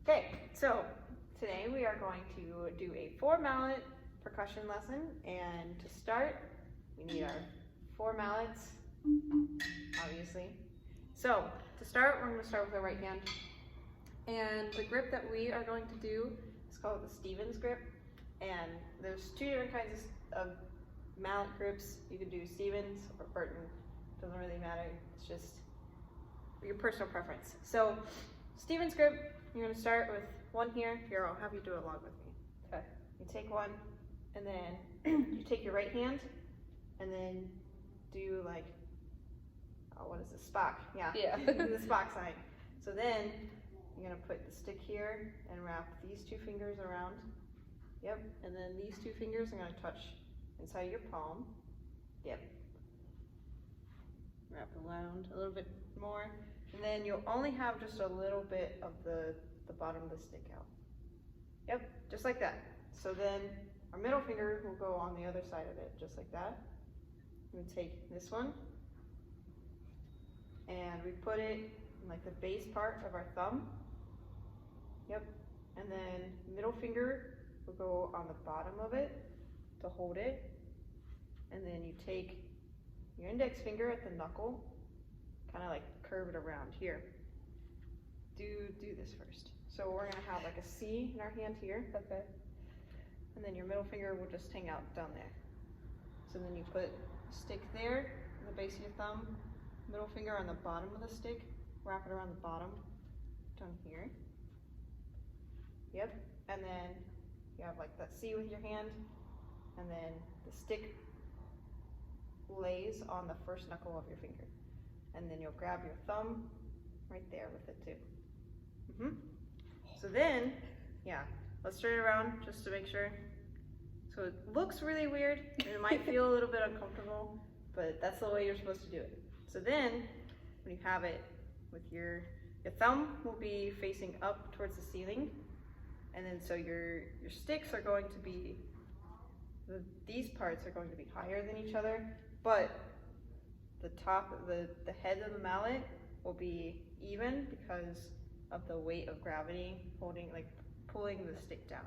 Okay, so today we are going to do a 4-mallet percussion lesson, and to start, we need our 4 mallets, obviously. So to start, we're going to start with our right hand, and the grip that we are going to do is called the Stevens grip, and there's 2 different kinds of mallet grips. You can do Stevens or Burton, doesn't really matter, it's just your personal preference. So Stevens grip, you're going to start with one here. Here, I'll have you do it along with me. Okay. You take one, and then you take your right hand, and then do like, oh, what is this, Spock? Yeah, the Spock sign. So then you're going to put the stick here and wrap these 2 fingers around. Yep, and then these 2 fingers are going to touch inside your palm. Yep. Wrap around a little bit more. And then you'll only have just a little bit of the bottom of the stick out. Yep, just like that. So then our middle finger will go on the other side of it, just like that. We take this one, and we put it in like the base part of our thumb. Yep, and then middle finger will go on the bottom of it to hold it. And then you take your index finger at the knuckle, kind of like curve it around here. Do this first. So we're gonna have like a C in our hand here. Okay. And then your middle finger will just hang out down there. So then you put a stick there on the base of your thumb, middle finger on the bottom of the stick, wrap it around the bottom, down here. Yep. And then you have like that C with your hand, and then the stick lays on the first knuckle of your finger. And then you'll grab your thumb right there with it too. So then, yeah, let's turn it around just to make sure. So it looks really weird, and it might feel a little bit uncomfortable, but that's the way you're supposed to do it. So then, when you have it with your thumb will be facing up towards the ceiling, and then so your sticks are going to be, these parts are going to be higher than each other, but the top, the head of the mallet will be even because of the weight of gravity holding, like pulling the stick down.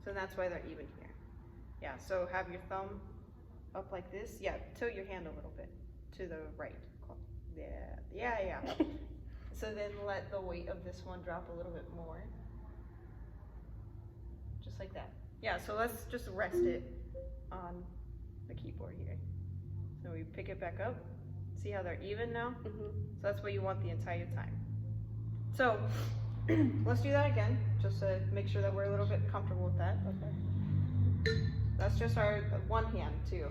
So that's why they're even here. Yeah, so have your thumb up like this. Yeah, tilt your hand a little bit to the right. Yeah. So then let the weight of this one drop a little bit more. Just like that. Yeah, so let's just rest it on the keyboard here. So we pick it back up. See how they're even now? So that's what you want the entire time. So let's do that again, just to make sure that we're a little bit comfortable with that. Okay. That's just our one hand too.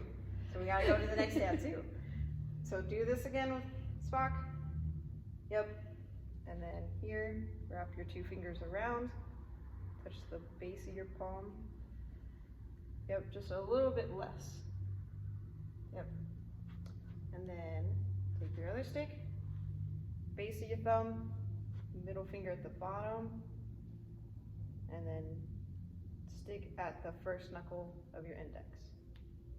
So we gotta go to the next hand too. So do this again with Spock. Yep. And then here, wrap your 2 fingers around, touch the base of your palm. Yep, just a little bit less. Yep. And then take your other stick, base of your thumb, middle finger at the bottom, and then stick at the first knuckle of your index.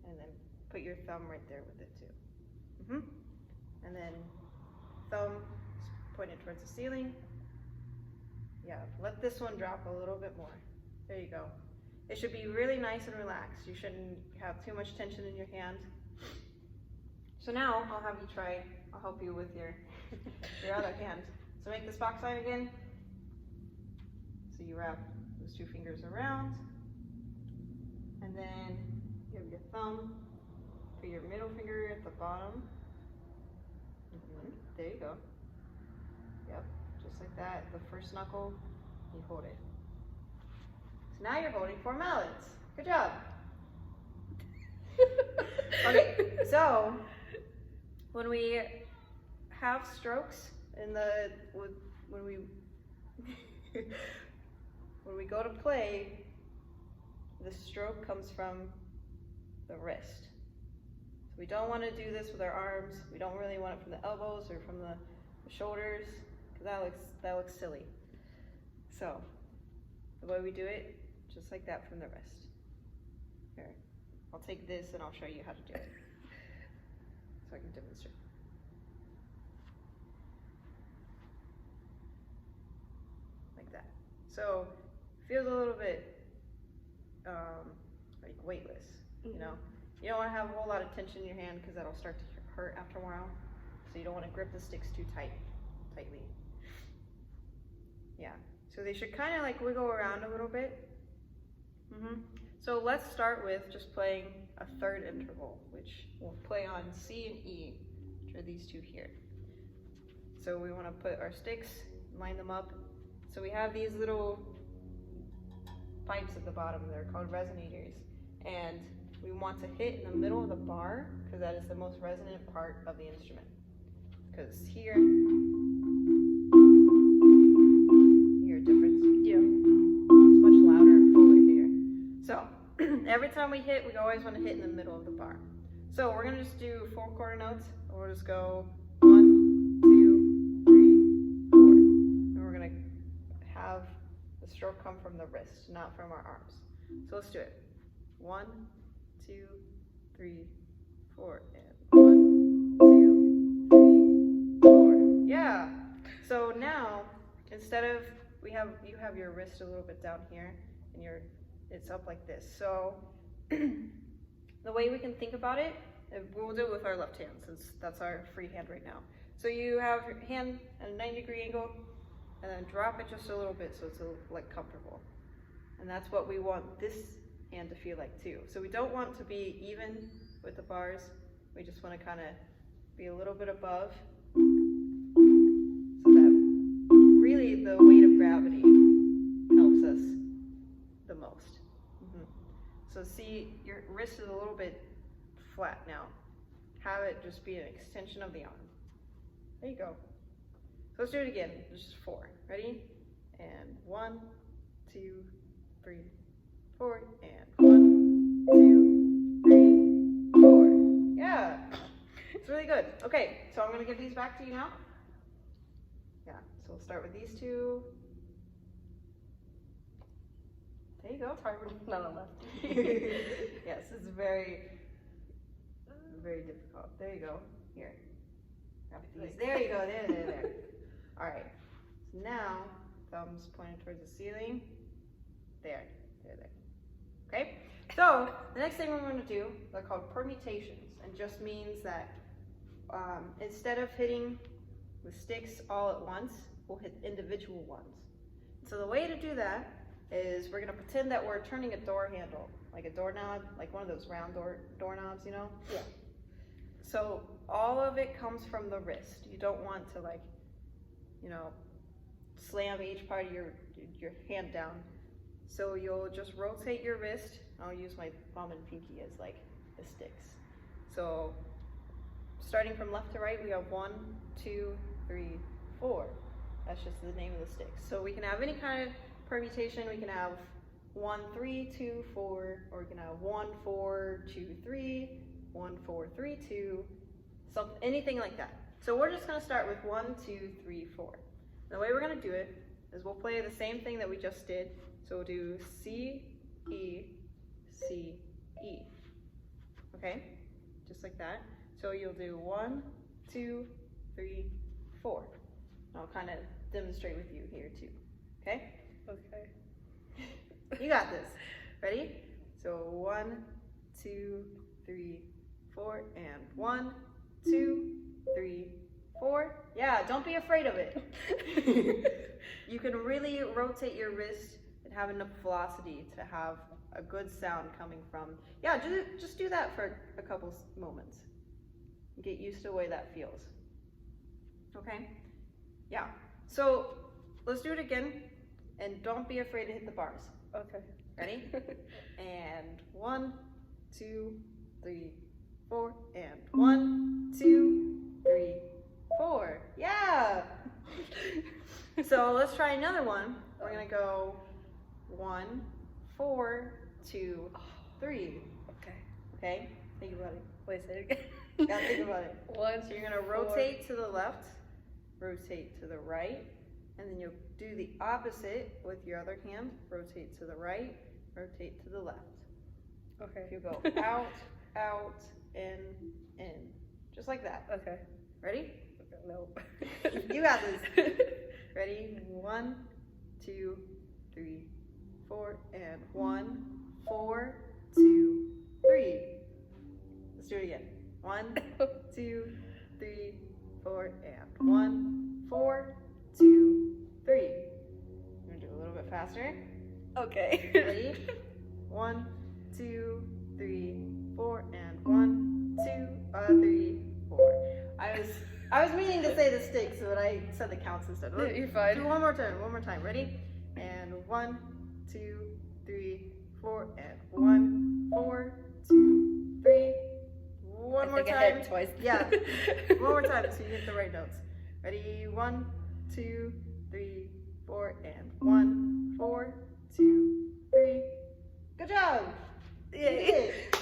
And then put your thumb right there with it too. And then thumb pointed towards the ceiling. Yeah, let this one drop a little bit more. There you go. It should be really nice and relaxed. You shouldn't have too much tension in your hand. So now I'll have you try, I'll help you with your other hand. So make the Spock sign again. So you wrap those 2 fingers around, and then you have your thumb, put your middle finger at the bottom. There you go. Yep, just like that. The first knuckle, you hold it. So now you're holding 4 mallets. Good job. Okay, so when we have strokes when we go to play, the stroke comes from the wrist. So we don't want to do this with our arms. We don't really want it from the elbows or from the shoulders, because that looks silly. So the way we do it, just like that from the wrist. Here, I'll take this and I'll show you how to do it, so I can demonstrate. So feels a little bit like weightless, you know. You don't want to have a whole lot of tension in your hand because that'll start to hurt after a while. So you don't want to grip the sticks too tightly. Yeah. So they should kind of like wiggle around a little bit. So let's start with just playing a third interval, which we'll play on C and E, which are these two here. So we want to put our sticks, line them up. So we have these little pipes at the bottom. They're called resonators. And we want to hit in the middle of the bar because that is the most resonant part of the instrument. Because here, you hear a difference? Yeah. It's much louder and fuller here. So every time we hit, we always want to hit in the middle of the bar. So we're going to just do 4 quarter notes. We'll just go 1, 2, 3, 4. And we're going to have the stroke come from the wrist, not from our arms. So let's do it. 1, 2, 3, 4, and 1, 2, 3, 4. Yeah. So now, instead of you have your wrist a little bit down here, and it's up like this. So the way we can think about it, we'll do it with our left hand since that's our free hand right now. So you have your hand at a 90-degree angle, and then drop it just a little bit so it's like comfortable. And that's what we want this hand to feel like too. So we don't want to be even with the bars. We just want to kind of be a little bit above, so that really the weight of gravity helps us the most. So see, your wrist is a little bit flat now. Have it just be an extension of the arm. There you go. So let's do it again. Just 4. Ready? And 1, 2, 3, 4, and 1, 2, 3, 4. Yeah, it's really good. Okay, so I'm gonna give these back to you now. Yeah, so we'll start with these two. There you go. It's hard when none of left. Yes, it's very, very difficult. There you go. Here, grab these. There you go. There. All right. So now, thumbs pointed towards the ceiling. There. Okay, so the next thing we're going to do, they're called permutations, and just means that instead of hitting the sticks all at once, we'll hit individual ones. So the way to do that is we're going to pretend that we're turning a door handle, like a doorknob, like one of those round doorknobs, you know? Yeah. So all of it comes from the wrist. You don't want to slam each part of your hand down. So you'll just rotate your wrist. I'll use my thumb and pinky as like the sticks. So starting from left to right, we have 1, 2, 3, 4. That's just the name of the sticks. So we can have any kind of permutation. We can have 1, 3, 2, 4, or we can have 1, 4, 2, 3, 1, 4, 3, 2, something, anything like that. So we're just going to start with 1, 2, 3, 4. The way we're going to do it is we'll play the same thing that we just did. So we'll do C, E, C, E. Okay? Just like that. So you'll do 1, 2, 3, 4. I'll kind of demonstrate with you here too. Okay? Okay. You got this. Ready? So 1, 2, 3, 4, and 1, 2, 3, 4. Yeah, don't be afraid of it. You can really rotate your wrist and have enough velocity to have a good sound coming from. Yeah, just do that for a couple moments. Get used to the way that feels. Okay? Yeah. So let's do it again, and don't be afraid to hit the bars. Okay. Ready? And 1, 2, 3, 4, and 1, 2, 3, 4. Yeah. So let's try another one. We're gonna go 1, 4, 2, 3. Okay. Okay? Think about it. Wait, say it again. Yeah, think about it. 1. So you're gonna rotate to the left, rotate to the right, and then you'll do the opposite with your other hand. Rotate to the right, rotate to the left. Okay. You go out, out, in, just like that. Okay. Ready? No. You got this. Ready? 1, 2, 3, 4, and 1, 4, 2, 3. Let's do it again. 1, 2, 3, 4, and 1, 4, 2, 3. I'm gonna do a little bit faster. Okay. Ready? 1, 2, 3, 4, and 1, 2, 3, 4. I was meaning to say the sticks, but I said the counts instead. No, you're fine. Do one more time. Ready? And 1, 2, 3, 4, and 1, 4, 2, 3. One more I think time. I hit it twice. Yeah. One more time so you hit the right notes. Ready? 1, 2, 3, 4, and 1, 4, 2, 3. Good job! Yay. You did it.